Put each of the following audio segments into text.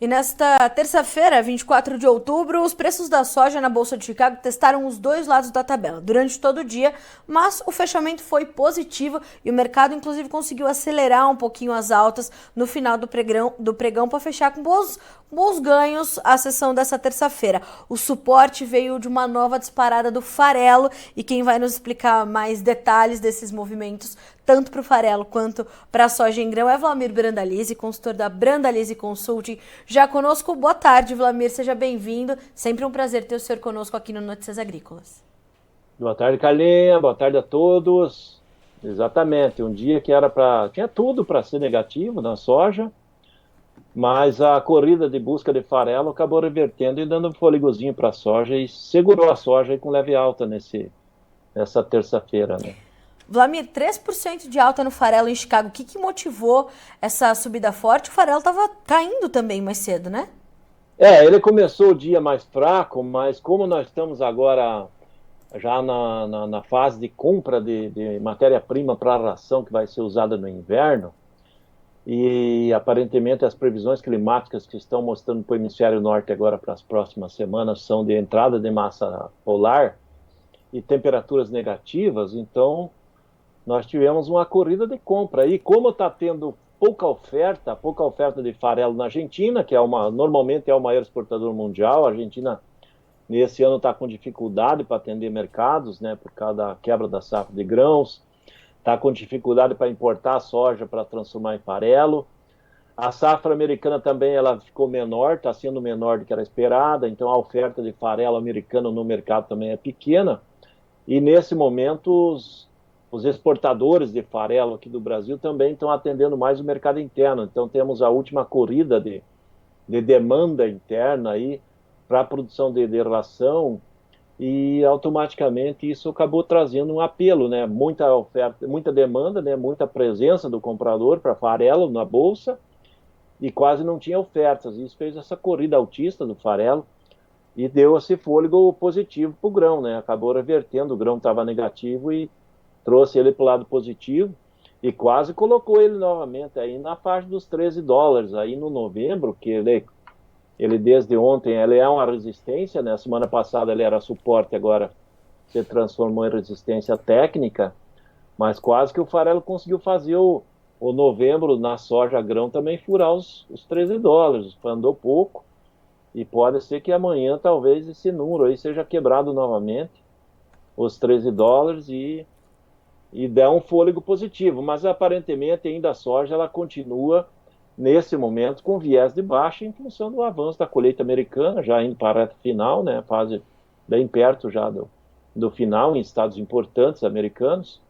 E nesta terça-feira, 24 de outubro, os preços da soja na Bolsa de Chicago testaram os dois lados da tabela durante todo o dia, mas o fechamento foi positivo e o mercado, inclusive, conseguiu acelerar um pouquinho as altas no final do pregão para fechar com bons ganhos a sessão dessa terça-feira. O suporte veio de uma nova disparada do farelo e quem vai nos explicar mais detalhes desses movimentos, tanto para o farelo quanto para a soja em grão, é Vlamir Brandalize, consultor da Brandalize Consulting. Já conosco, boa tarde, Vlamir, seja bem-vindo. Sempre um prazer ter o senhor conosco aqui no Notícias Agrícolas. Boa tarde, Carlinha. Boa tarde a todos. Exatamente, um dia que tinha tudo para ser negativo na soja, mas a corrida de busca de farelo acabou revertendo e dando um fôlegozinho para a soja e segurou a soja aí com leve alta nessa terça-feira, né? Vlamir, 3% de alta no farelo em Chicago. O que motivou essa subida forte? O farelo estava caindo também mais cedo, né? Ele começou o dia mais fraco, mas como nós estamos agora já na fase de compra de matéria-prima para a ração que vai ser usada no inverno, e aparentemente as previsões climáticas que estão mostrando para o hemisfério norte agora para as próximas semanas são de entrada de massa polar e temperaturas negativas, então nós tivemos uma corrida de compra. E como está tendo pouca oferta de farelo na Argentina, que normalmente é o maior exportador mundial, a Argentina nesse ano está com dificuldade para atender mercados, né, por causa da quebra da safra de grãos, está com dificuldade para importar soja para transformar em farelo. A safra americana também ela ficou menor, está sendo menor do que era esperada, então a oferta de farelo americano no mercado também é pequena. E nesse momento os exportadores de farelo aqui do Brasil também estão atendendo mais o mercado interno. Então temos a última corrida de demanda interna aí para a produção de ração e automaticamente isso acabou trazendo um apelo, né? Muita oferta, muita demanda, né? Muita presença do comprador para farelo na bolsa e quase não tinha ofertas. Isso fez essa corrida altista do farelo e deu esse fôlego positivo para o grão, né? Acabou revertendo, o grão estava negativo e trouxe ele para o lado positivo e quase colocou ele novamente aí na faixa dos $13 aí no novembro, que ele desde ontem ele é uma resistência, né? Semana passada ele era suporte, agora se transformou em resistência técnica, mas quase que o farelo conseguiu fazer o novembro na soja grão também furar os $13, andou pouco e pode ser que amanhã talvez esse número aí seja quebrado novamente, os $13 e der um fôlego positivo, mas aparentemente ainda a soja ela continua nesse momento com viés de baixa em função do avanço da colheita americana, já indo para a reta final, né, fase bem perto já do final em estados importantes americanos.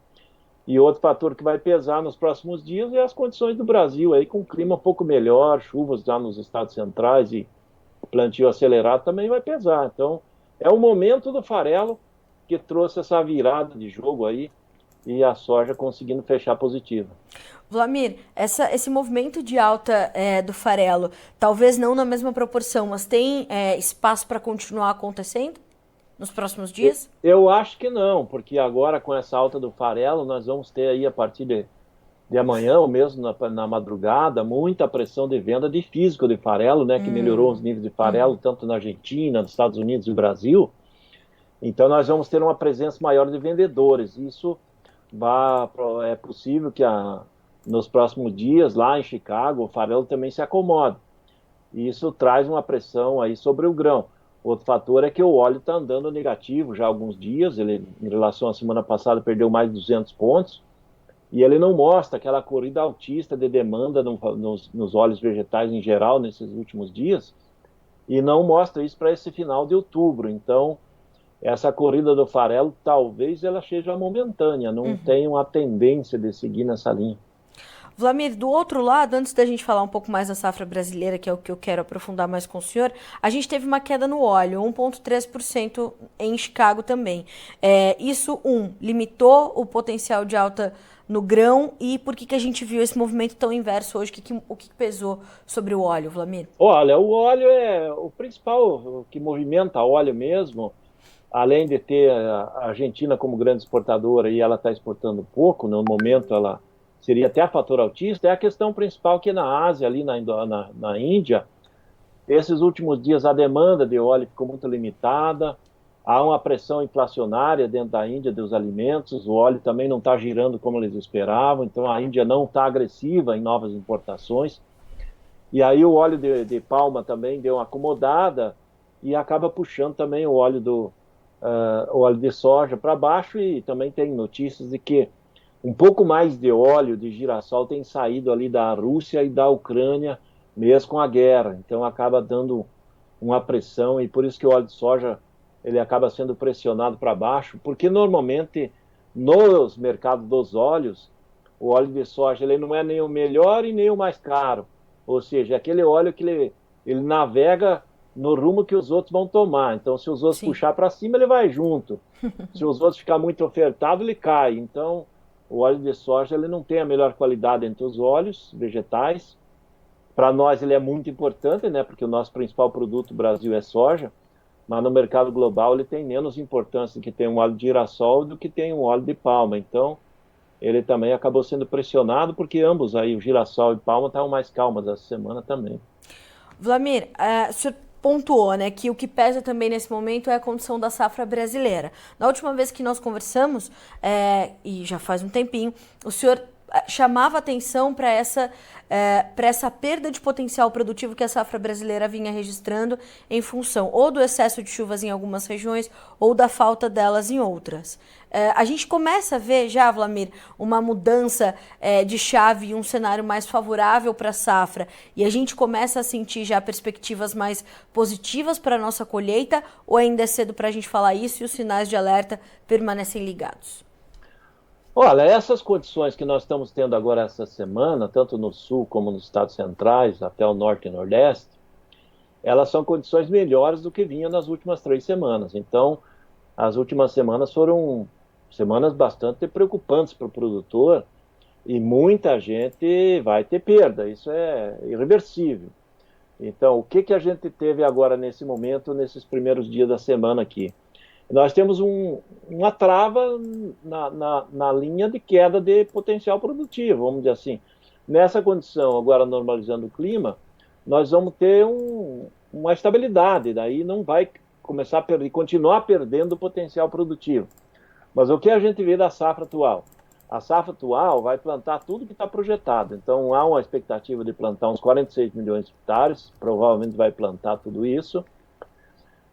E outro fator que vai pesar nos próximos dias é as condições do Brasil, aí com um clima um pouco melhor, chuvas já nos estados centrais e plantio acelerado também vai pesar. Então é o momento do farelo que trouxe essa virada de jogo aí, e a soja conseguindo fechar positiva. Vlamir, esse movimento de alta do farelo, talvez não na mesma proporção, mas tem espaço para continuar acontecendo nos próximos dias? Eu acho que não, porque agora com essa alta do farelo, nós vamos ter aí a partir de amanhã, ou mesmo na madrugada, muita pressão de venda de físico de farelo, né, que melhorou os níveis de farelo, tanto na Argentina, nos Estados Unidos e Brasil. Então nós vamos ter uma presença maior de vendedores. Isso é possível que nos próximos dias, lá em Chicago, o farelo também se acomode. E isso traz uma pressão aí sobre o grão. Outro fator é que o óleo está andando negativo já há alguns dias, ele, em relação à semana passada, perdeu mais de 200 pontos, e ele não mostra aquela corrida altista de demanda nos óleos vegetais em geral, nesses últimos dias, e não mostra isso para esse final de outubro. Então, essa corrida do farelo, talvez ela seja momentânea, não tem uma tendência de seguir nessa linha. Vlamir, do outro lado, antes da gente falar um pouco mais da safra brasileira, que é o que eu quero aprofundar mais com o senhor, a gente teve uma queda no óleo, 1,3% em Chicago também. Isso, limitou o potencial de alta no grão e por que a gente viu esse movimento tão inverso hoje? O que pesou sobre o óleo, Vlamir? Olha, o óleo é o principal, o que movimenta o óleo mesmo. Além de ter a Argentina como grande exportadora e ela está exportando pouco, no momento ela seria até a fator altista, é a questão principal que na Ásia, ali na Índia, Esses últimos dias a demanda de óleo ficou muito limitada, há uma pressão inflacionária dentro da Índia dos alimentos, o óleo também não está girando como eles esperavam, então a Índia não está agressiva em novas importações. E aí o óleo de palma também deu uma acomodada e acaba puxando também o óleo de soja para baixo, e também tem notícias de que um pouco mais de óleo de girassol tem saído ali da Rússia e da Ucrânia, mesmo com a guerra. Então acaba dando uma pressão, e por isso que o óleo de soja ele acaba sendo pressionado para baixo, porque normalmente nos mercados dos óleos, o óleo de soja ele não é nem o melhor e nem o mais caro. Ou seja, é aquele óleo que ele navega no rumo que os outros vão tomar. Então, se os outros Sim. puxar para cima, ele vai junto. Se os outros ficar muito ofertado, ele cai. Então, o óleo de soja ele não tem a melhor qualidade entre os óleos vegetais. Para nós ele é muito importante, né? Porque o nosso principal produto no Brasil é soja, mas no mercado global ele tem menos importância que tem um óleo de girassol do que tem um óleo de palma. Então, ele também acabou sendo pressionado, porque ambos aí, o girassol e palma, estavam mais calmas essa semana também. Vlamir, o senhor pontuou, né, que o que pesa também nesse momento é a condição da safra brasileira. Na última vez que nós conversamos, e já faz um tempinho, o senhor chamava atenção para essa perda de potencial produtivo que a safra brasileira vinha registrando em função ou do excesso de chuvas em algumas regiões ou da falta delas em outras. A gente começa a ver já, Vlamir, uma mudança de chave e um cenário mais favorável para a safra, e a gente começa a sentir já perspectivas mais positivas para a nossa colheita, ou ainda é cedo para a gente falar isso e os sinais de alerta permanecem ligados? Olha, essas condições que nós estamos tendo agora essa semana, tanto no sul como nos estados centrais, até o norte e nordeste, elas são condições melhores do que vinham nas últimas 3 semanas. Então, as últimas semanas foram semanas bastante preocupantes para o produtor, e muita gente vai ter perda, isso é irreversível. Então, o que a gente teve agora nesse momento, nesses primeiros dias da semana aqui? Nós temos uma trava na linha de queda de potencial produtivo, vamos dizer assim. Nessa condição, agora normalizando o clima, nós vamos ter uma estabilidade, daí não vai começar a perder, continuar perdendo o potencial produtivo. Mas o que a gente vê da safra atual? A safra atual vai plantar tudo que está projetado. Então, há uma expectativa de plantar uns 46 milhões de hectares, provavelmente vai plantar tudo isso.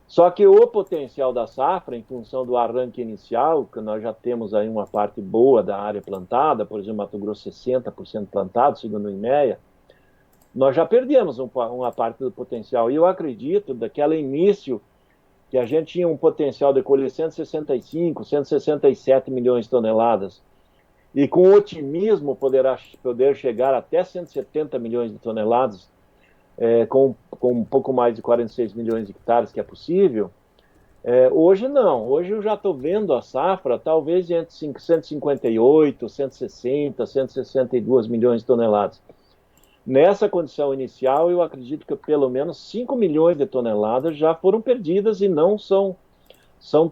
Só que o potencial da safra, em função do arranque inicial, que nós já temos aí uma parte boa da área plantada, por exemplo, Mato Grosso 60% plantado, segundo o IMEA, nós já perdemos uma parte do potencial. E eu acredito, daquele início, que a gente tinha um potencial de colher 165, 167 milhões de toneladas, e com otimismo poder chegar até 170 milhões de toneladas, com um pouco mais de 46 milhões de hectares, que é possível. Hoje não, hoje eu já estou vendo a safra talvez entre 158, 160, 162 milhões de toneladas. Nessa condição inicial, eu acredito que pelo menos 5 milhões de toneladas já foram perdidas e não são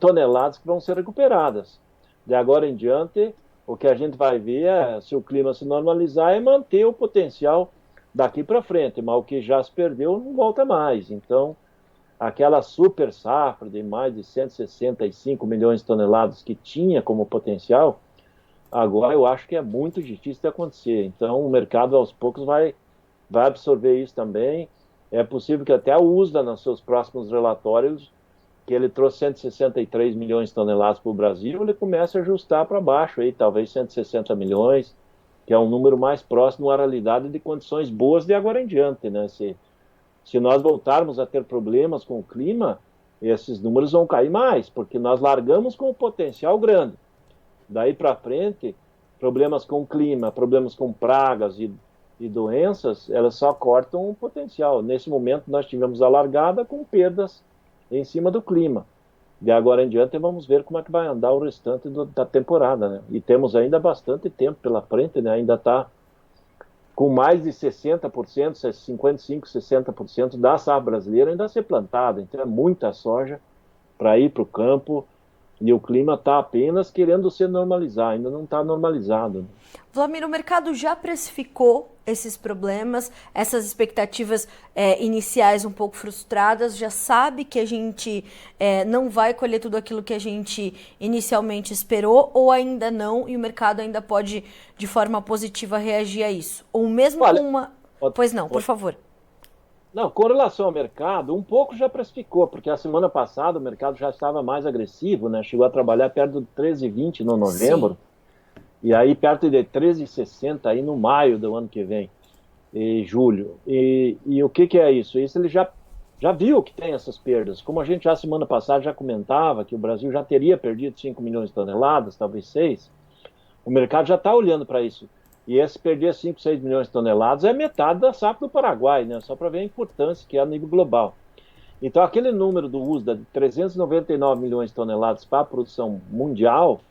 toneladas que vão ser recuperadas. De agora em diante, o que a gente vai ver, se o clima se normalizar, é manter o potencial daqui para frente, mas o que já se perdeu não volta mais. Então, aquela super safra de mais de 165 milhões de toneladas que tinha como potencial, agora eu acho que é muito difícil de acontecer. Então, o mercado aos poucos vai absorver isso também. É possível que até a USDA, nos seus próximos relatórios, que ele trouxe 163 milhões de toneladas para o Brasil, ele comece a ajustar para baixo, aí, talvez 160 milhões, que é um número mais próximo à realidade de condições boas de agora em diante, né? Se nós voltarmos a ter problemas com o clima, esses números vão cair mais, porque nós largamos com um potencial grande. Daí para frente, problemas com o clima, problemas com pragas e doenças, elas só cortam o potencial. Nesse momento, nós tivemos a largada com perdas em cima do clima. De agora em diante, vamos ver como é que vai andar o restante da temporada, né? E temos ainda bastante tempo pela frente, né? Ainda está com mais de 60%, 55%, 60% da safra brasileira ainda a ser plantada. Então, é muita soja para ir para o campo. E o clima está apenas querendo se normalizar, ainda não está normalizado. Vladimir, o mercado já precificou esses problemas, essas expectativas iniciais um pouco frustradas, já sabe que a gente não vai colher tudo aquilo que a gente inicialmente esperou, ou ainda não, e o mercado ainda pode, de forma positiva, reagir a isso? Ou mesmo Olha, com uma... pode- Pois não, por pode- favor. não, com relação ao mercado, um pouco já precificou, porque a semana passada o mercado já estava mais agressivo, né? Chegou a trabalhar perto de 13,20 no Sim. novembro, e aí perto de 13,60 aí no maio do ano que vem, e julho. E o que é isso? Isso ele já viu que tem essas perdas. Como a gente já semana passada já comentava que o Brasil já teria perdido 5 milhões de toneladas, talvez 6. O mercado já está olhando para isso. E esse perder 5, 6 milhões de toneladas é metade da safra do Paraguai, né? Só para ver a importância que é a nível global. Então, aquele número do USDA de 399 milhões de toneladas para a produção mundial,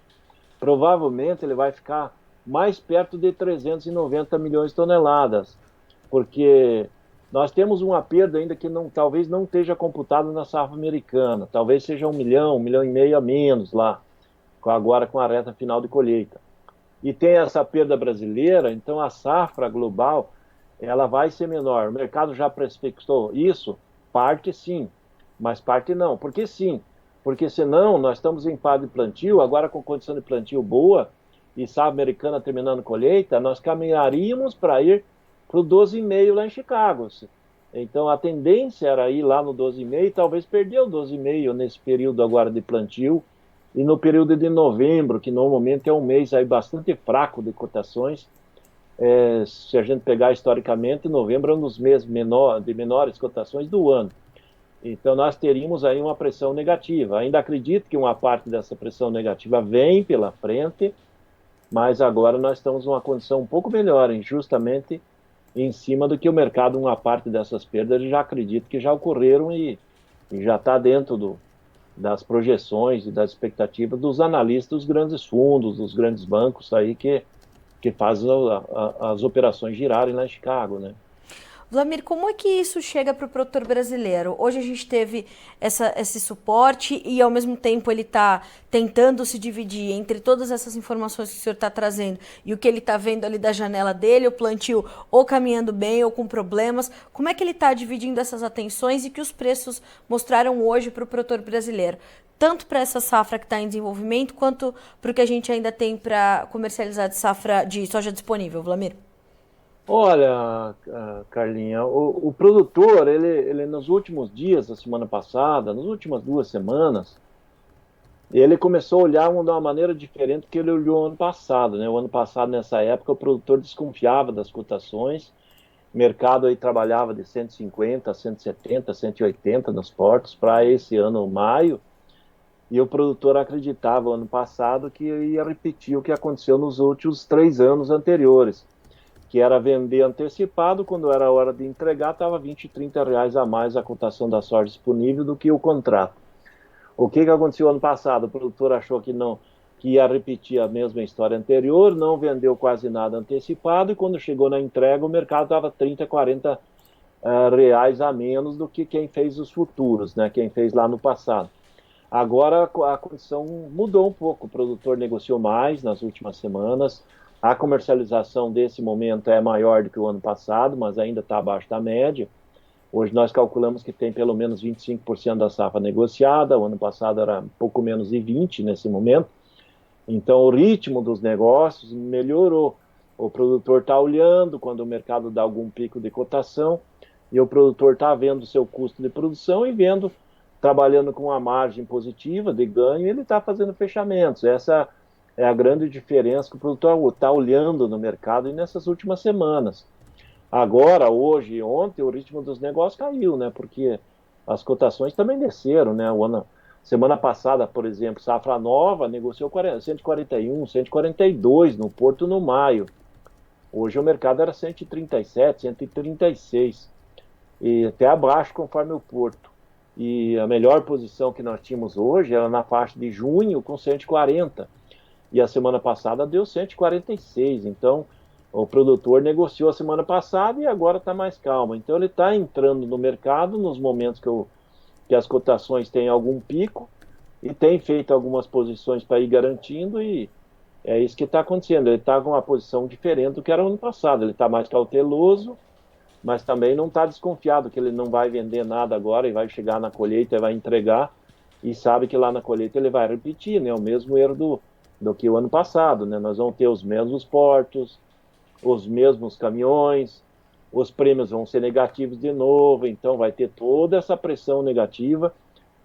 provavelmente ele vai ficar mais perto de 390 milhões de toneladas, porque nós temos uma perda ainda que talvez não esteja computada na safra americana, talvez seja 1 milhão e meio a menos lá, agora com a reta final de colheita. E tem essa perda brasileira, então a safra global ela vai ser menor. O mercado já prefixou isso? Parte sim, mas parte não. Por que sim? Porque senão nós estamos em fase de plantio, agora com condição de plantio boa, e safra americana terminando colheita, nós caminharíamos para ir para o 12,5 lá em Chicago. Então a tendência era ir lá no 12,5, talvez perder o 12,5 nesse período agora de plantio, e no período de novembro, que normalmente é um mês aí bastante fraco de cotações, se a gente pegar historicamente, novembro é um dos meses de menores cotações do ano. Então nós teríamos aí uma pressão negativa. Ainda acredito que uma parte dessa pressão negativa vem pela frente, mas agora nós estamos numa condição um pouco melhor, justamente em cima do que o mercado, uma parte dessas perdas, já acredito que já ocorreram e já está dentro das projeções e das expectativas dos analistas dos grandes fundos, dos grandes bancos aí que fazem as operações girarem lá em Chicago, né? Vladimir, como é que isso chega para o produtor brasileiro? Hoje a gente teve esse suporte e, ao mesmo tempo, ele está tentando se dividir entre todas essas informações que o senhor está trazendo e o que ele está vendo ali da janela dele, o plantio ou caminhando bem ou com problemas. Como é que ele está dividindo essas atenções e que os preços mostraram hoje para o produtor brasileiro? Tanto para essa safra que está em desenvolvimento, quanto para o que a gente ainda tem para comercializar de safra de soja disponível, Vladimir? Olha, Carlinha, o produtor, ele nos últimos dias da semana passada, nas últimas 2 semanas, ele começou a olhar de uma maneira diferente do que ele olhou ano passado, né? O ano passado, nessa época, o produtor desconfiava das cotações, o mercado aí trabalhava de 150, 170, 180 nos portos para esse ano, maio, e o produtor acreditava ano passado que ia repetir o que aconteceu nos últimos 3 anos anteriores, que era vender antecipado, quando era a hora de entregar, estava 20, 30 reais a mais a cotação da soja disponível do que o contrato. O que aconteceu ano passado? O produtor achou que ia repetir a mesma história anterior, não vendeu quase nada antecipado, e quando chegou na entrega, o mercado estava 30, 40 reais a menos do que quem fez os futuros, né? Quem fez lá no passado. Agora a condição mudou um pouco, o produtor negociou mais nas últimas semanas, a comercialização desse momento é maior do que o ano passado, mas ainda está abaixo da média. Hoje nós calculamos que tem pelo menos 25% da safra negociada, o ano passado era um pouco menos de 20% nesse momento. Então o ritmo dos negócios melhorou. O produtor está olhando quando o mercado dá algum pico de cotação, e o produtor está vendo o seu custo de produção e vendo, trabalhando com uma margem positiva de ganho, ele está fazendo fechamentos. Essa é a grande diferença que o produtor está olhando no mercado e nessas últimas semanas. Agora, hoje e ontem, o ritmo dos negócios caiu, né? Porque as cotações também desceram, né? Semana passada, por exemplo, safra nova negociou 141, 142 no Porto no maio. Hoje o mercado era 137, 136, e até abaixo conforme o Porto. E a melhor posição que nós tínhamos hoje era na faixa de junho com 140. E a semana passada deu 146, então o produtor negociou a semana passada e agora está mais calmo. Então ele está entrando no mercado nos momentos que as cotações têm algum pico, e tem feito algumas posições para ir garantindo, e é isso que está acontecendo. Ele está com uma posição diferente do que era no ano passado. Ele está mais cauteloso, mas também não está desconfiado que ele não vai vender nada agora e vai chegar na colheita e vai entregar, e sabe que lá na colheita ele vai repetir, né, o mesmo erro do que o ano passado, né? Nós vamos ter os mesmos portos, os mesmos caminhões, os prêmios vão ser negativos de novo, então vai ter toda essa pressão negativa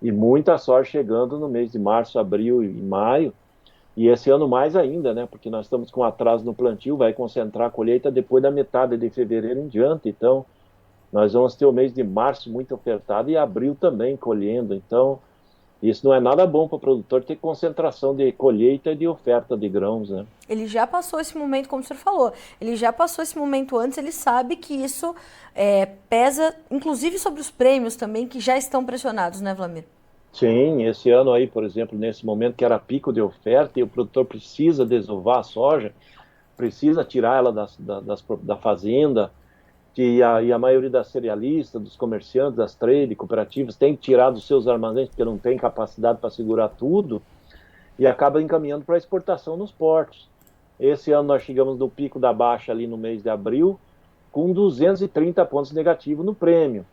e muita soja chegando no mês de março, abril e maio, e esse ano mais ainda, né? Porque nós estamos com atraso no plantio, vai concentrar a colheita depois da metade de fevereiro em diante, então nós vamos ter o mês de março muito ofertado e abril também colhendo, então isso não é nada bom para o produtor ter concentração de colheita e de oferta de grãos, né? Ele já passou esse momento, como o senhor falou, ele já passou esse momento antes, ele sabe que isso pesa, inclusive sobre os prêmios também, que já estão pressionados, né, Wlamir? Sim, esse ano aí, por exemplo, nesse momento que era pico de oferta e o produtor precisa desovar a soja, precisa tirar ela da fazenda, e a maioria das cerealistas, dos comerciantes, das trade, cooperativas, tem que tirar dos seus armazéns porque não tem capacidade para segurar tudo, e acaba encaminhando para exportação nos portos. Esse ano nós chegamos no pico da baixa ali no mês de abril, com 230 pontos negativos no prêmio.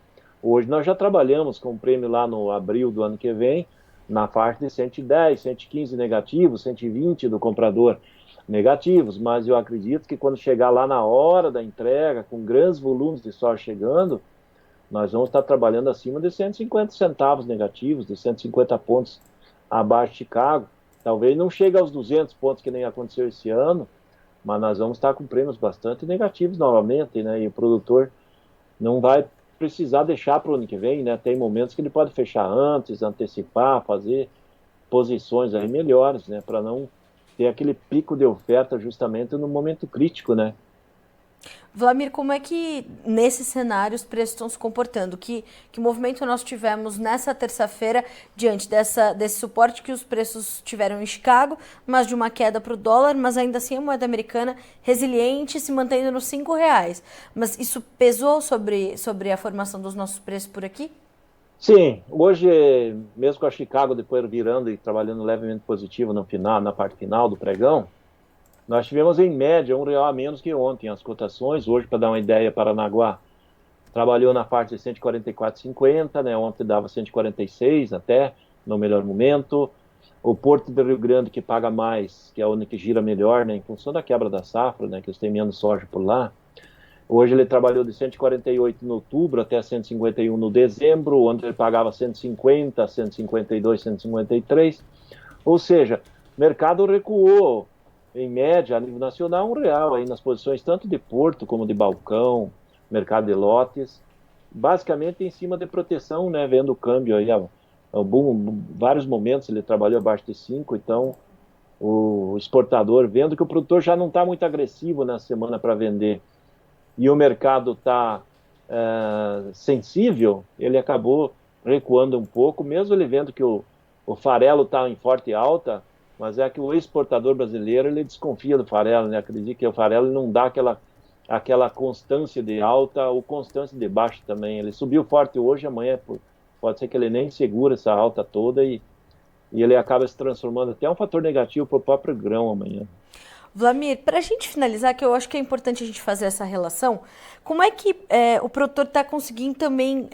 Hoje nós já trabalhamos com o prêmio lá no abril do ano que vem, na faixa de 110, 115 negativos, 120 do comprador negativos, mas eu acredito que quando chegar lá na hora da entrega, com grandes volumes de soja chegando, nós vamos estar trabalhando acima de 150 centavos negativos, de 150 pontos abaixo de Chicago. Talvez não chegue aos 200 pontos que nem aconteceu esse ano, mas nós vamos estar com prêmios bastante negativos novamente, né? E o produtor não vai precisar deixar para o ano que vem, né? Tem momentos que ele pode fechar antes, antecipar, fazer posições aí melhores, né? Para não ter aquele pico de oferta justamente no momento crítico, né? Wlamir, como é que nesse cenário os preços estão se comportando? Que movimento nós tivemos nessa terça-feira diante desse suporte que os preços tiveram em Chicago, mas de uma queda para o dólar, mas ainda assim a moeda americana resiliente, se mantendo nos R$ 5. Mas isso pesou sobre a formação dos nossos preços por aqui? Sim, hoje, mesmo com a Chicago depois virando e trabalhando levemente positivo no final, na parte final do pregão, nós tivemos em média R$ 1 a menos que ontem as cotações. Hoje, para dar uma ideia, Paranaguá trabalhou na parte de 144,50, né? Ontem dava 146 até, no melhor momento. O Porto do Rio Grande, que paga mais, que é onde que gira melhor, né? Em função da quebra da safra, né? Que eles têm menos soja por lá. Hoje ele trabalhou de 148 em outubro até 151 no dezembro, onde ele pagava 150, 152, 153. Ou seja, o mercado recuou, em média, a nível nacional, R$ 1 aí nas posições tanto de porto como de balcão, mercado de lotes, basicamente em cima de proteção, né, vendo o câmbio aí, vários momentos ele trabalhou abaixo de 5, então o exportador, vendo que o produtor já não está muito agressivo na semana para vender, e o mercado está sensível, ele acabou recuando um pouco, mesmo ele vendo que o farelo está em forte alta, mas é que o exportador brasileiro, ele desconfia do farelo, né? Acredita que o farelo não dá aquela constância de alta ou constância de baixa também. Ele subiu forte hoje, amanhã pode ser que ele nem segura essa alta toda e ele acaba se transformando até um fator negativo para o próprio grão amanhã. Wlamir, para a gente finalizar, que eu acho que é importante a gente fazer essa relação, como é que o produtor está conseguindo também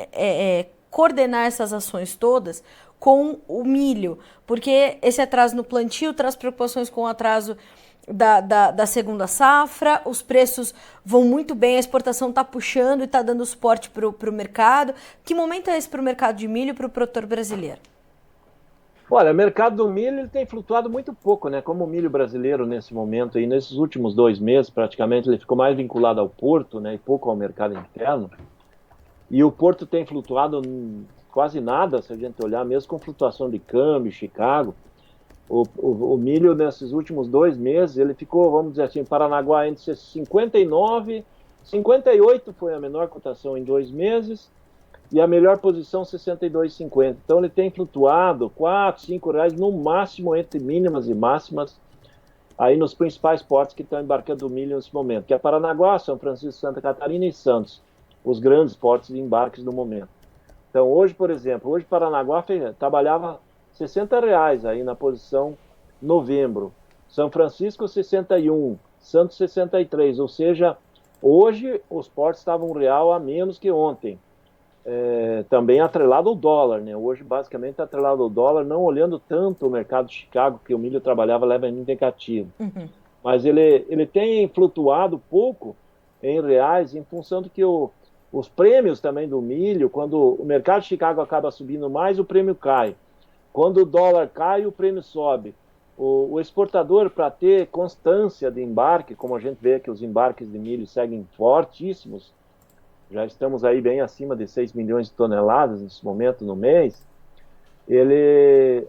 coordenar essas ações todas com o milho? Porque esse atraso no plantio traz preocupações com o atraso da segunda safra, os preços vão muito bem, a exportação está puxando e está dando suporte para o mercado. Que momento é esse para o mercado de milho e para o produtor brasileiro? Olha, o mercado do milho ele tem flutuado muito pouco, né? Como o milho brasileiro nesse momento, e nesses últimos 2 meses, praticamente, ele ficou mais vinculado ao porto, né? E pouco ao mercado interno. E o porto tem flutuado quase nada, se a gente olhar, mesmo com flutuação de câmbio, Chicago. O milho, nesses últimos 2 meses, ele ficou, vamos dizer assim, Paranaguá entre 59, 58 foi a menor cotação em 2 meses, e a melhor posição 62,50. Então ele tem flutuado R$ 4, R$ 5 no máximo entre mínimas e máximas aí nos principais portos que estão embarcando o milho nesse momento, que é Paranaguá, São Francisco, Santa Catarina e Santos, os grandes portos de embarques no momento. Então hoje, por exemplo, Paranaguá trabalhava R$ 60 aí na posição novembro. São Francisco 61, Santos 63, ou seja, hoje os portos estavam R$ 1 a menos que ontem. Também atrelado ao dólar, né? Hoje basicamente atrelado ao dólar, não olhando tanto o mercado de Chicago, que o milho trabalhava levemente negativo. Mas ele tem flutuado pouco em reais em função de que os prêmios também do milho, quando o mercado de Chicago acaba subindo mais, o prêmio cai. Quando o dólar cai, o prêmio sobe. O exportador, para ter constância de embarque, como a gente vê que os embarques de milho seguem fortíssimos, já estamos aí bem acima de 6 milhões de toneladas nesse momento no mês,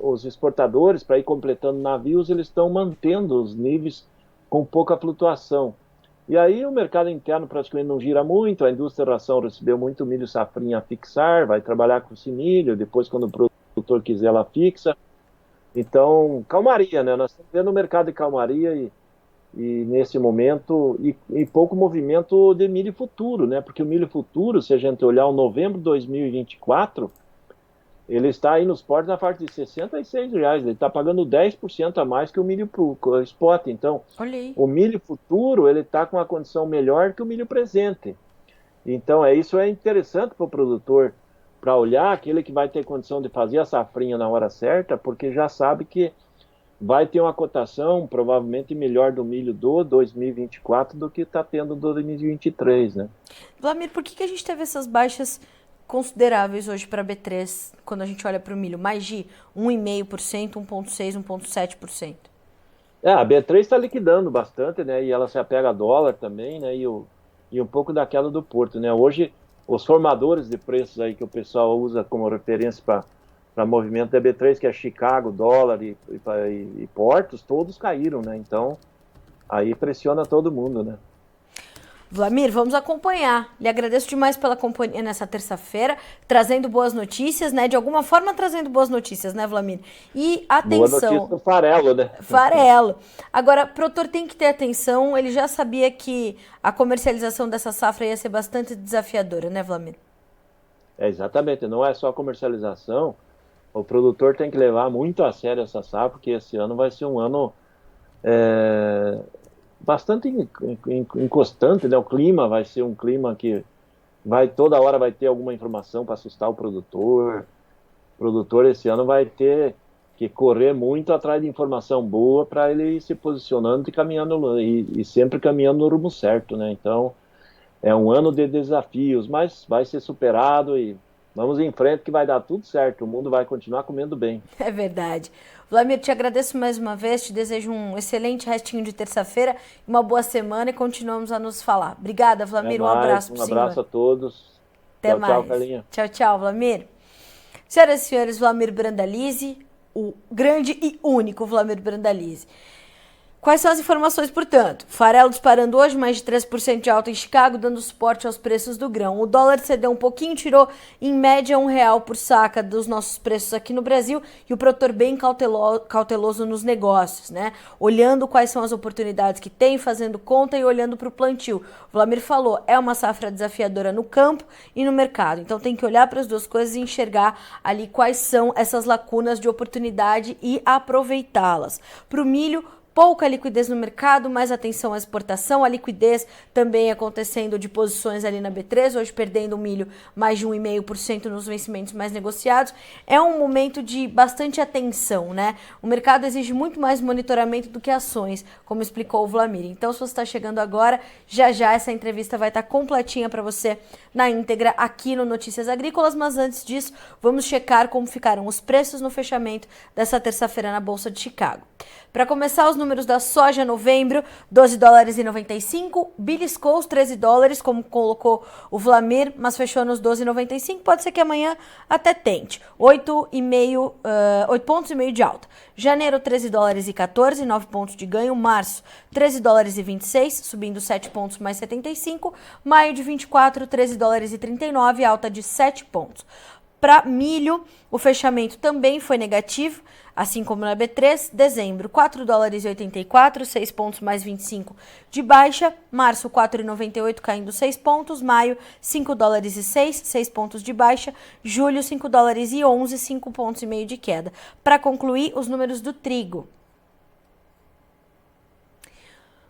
os exportadores, para ir completando navios, eles estão mantendo os níveis com pouca flutuação. E aí o mercado interno praticamente não gira muito, a indústria de ração recebeu muito milho safrinha a fixar, vai trabalhar com esse milho, depois quando o produtor quiser ela fixa. Então, calmaria, né? Nós estamos vendo o mercado de calmaria e nesse momento, e pouco movimento de milho futuro, né? Porque o milho futuro, se a gente olhar o novembro de 2024, ele está aí nos portos na faixa de R$ 66, ele está pagando 10% a mais que o milho spot. Então, o milho futuro, ele está com uma condição melhor que o milho presente. Então, isso é interessante para o produtor, para olhar aquele que vai ter condição de fazer a safrinha na hora certa, porque já sabe que vai ter uma cotação provavelmente melhor do milho do 2024 do que está tendo do 2023, né? Vlamir, por que a gente teve essas baixas consideráveis hoje para B3, quando a gente olha para o milho? Mais de 1,5%, 1,6%, 1,7%. A B3 está liquidando bastante, né? E ela se apega a dólar também, né? E um pouco daquela do Porto, né? Hoje, os formadores de preços aí que o pessoal usa como referência para movimento da B3, que é Chicago, dólar e portos, todos caíram, né? Então, aí pressiona todo mundo, né? Vlamir, vamos acompanhar. Lhe agradeço demais pela companhia nessa terça-feira, trazendo boas notícias, né? De alguma forma trazendo boas notícias, né, Vlamir? E atenção. Boa notícia do farelo, né? Farelo. Agora, o produtor tem que ter atenção, ele já sabia que a comercialização dessa safra ia ser bastante desafiadora, né, Vlamir? Exatamente, não é só a comercialização, o produtor tem que levar muito a sério essa safra, porque esse ano vai ser um ano bastante inconstante, né? O clima vai ser um clima que toda hora vai ter alguma informação para assustar o produtor. O produtor esse ano vai ter que correr muito atrás de informação boa para ele ir se posicionando e caminhando e sempre caminhando no rumo certo, né? Então é um ano de desafios, mas vai ser superado e vamos em frente que vai dar tudo certo, o mundo vai continuar comendo bem. É verdade. Vlamir, te agradeço mais uma vez, te desejo um excelente restinho de terça-feira, uma boa semana e continuamos a nos falar. Obrigada, Vlamir, um abraço pro senhor. Um abraço a todos. Até tchau, mais. Tchau, Carlinha. Tchau, tchau, Vlamir. Senhoras e senhores, Vlamir Brandalize, o grande e único Vlamir Brandalize. Quais são as informações, portanto? Farelo disparando hoje, mais de 3% de alta em Chicago, dando suporte aos preços do grão. O dólar cedeu um pouquinho, tirou em média R$1 por saca dos nossos preços aqui no Brasil e o produtor bem cauteloso nos negócios, né? Olhando quais são as oportunidades que tem, fazendo conta e olhando para o plantio. O Vlamir falou, é uma safra desafiadora no campo e no mercado. Então tem que olhar para as duas coisas e enxergar ali quais são essas lacunas de oportunidade e aproveitá-las. Para o milho, pouca liquidez no mercado, mais atenção à exportação, a liquidez também acontecendo de posições ali na B3, hoje perdendo o milho mais de 1,5% nos vencimentos mais negociados. É um momento de bastante atenção, né? O mercado exige muito mais monitoramento do que ações, como explicou o Vlamir. Então, se você está chegando agora, já essa entrevista vai estar completinha para você na íntegra aqui no Notícias Agrícolas, mas antes disso, vamos checar como ficaram os preços no fechamento dessa terça-feira na Bolsa de Chicago. Para começar, os números da soja novembro, $12,95, beliscou os $13, como colocou o Vlamir, mas fechou nos $12,95, pode ser que amanhã até tente, 8,5 pontos e meio de alta. Janeiro, $13,14, 9 pontos de ganho. Março, $13,26, subindo 7 pontos mais 75. Maio de 24, $13,39, alta de 7 pontos. Para milho, o fechamento também foi negativo, assim como na B3, dezembro, 4 dólares e 84, 6 pontos mais 25 de baixa, março 4,98 caindo 6 pontos, maio 5 dólares e 6 pontos de baixa, julho 5 dólares e 11, 5 pontos e meio de queda. Para concluir, os números do trigo.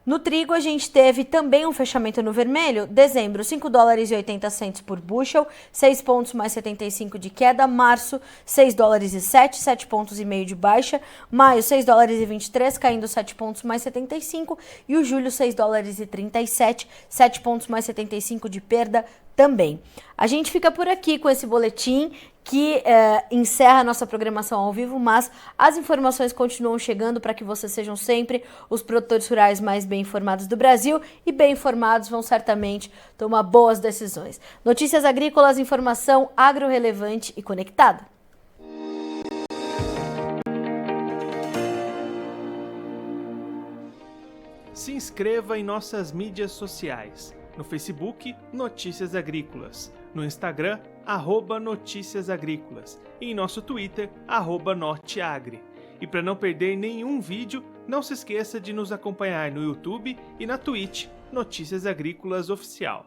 No trigo, a gente teve também um fechamento no vermelho. Dezembro, 5 dólares e 80 centos por bushel, 6 pontos mais 75 de queda. Março, 6 dólares e 7 pontos e meio de baixa. Maio, 6 dólares e 23, caindo 7 pontos mais 75. E o julho, 6 dólares e 37, 7 pontos mais 75 de perda também. A gente fica por aqui com esse boletim que encerra a nossa programação ao vivo, mas as informações continuam chegando para que vocês sejam sempre os produtores rurais mais bem informados do Brasil, e bem informados vão certamente tomar boas decisões. Notícias agrícolas, informação agro-relevante e conectada. Se inscreva em nossas mídias sociais. No Facebook, Notícias Agrícolas. No Instagram, @Notícias Agrícolas. E em nosso Twitter, @Norteagri. E para não perder nenhum vídeo, não se esqueça de nos acompanhar no YouTube e na Twitch, Notícias Agrícolas Oficial.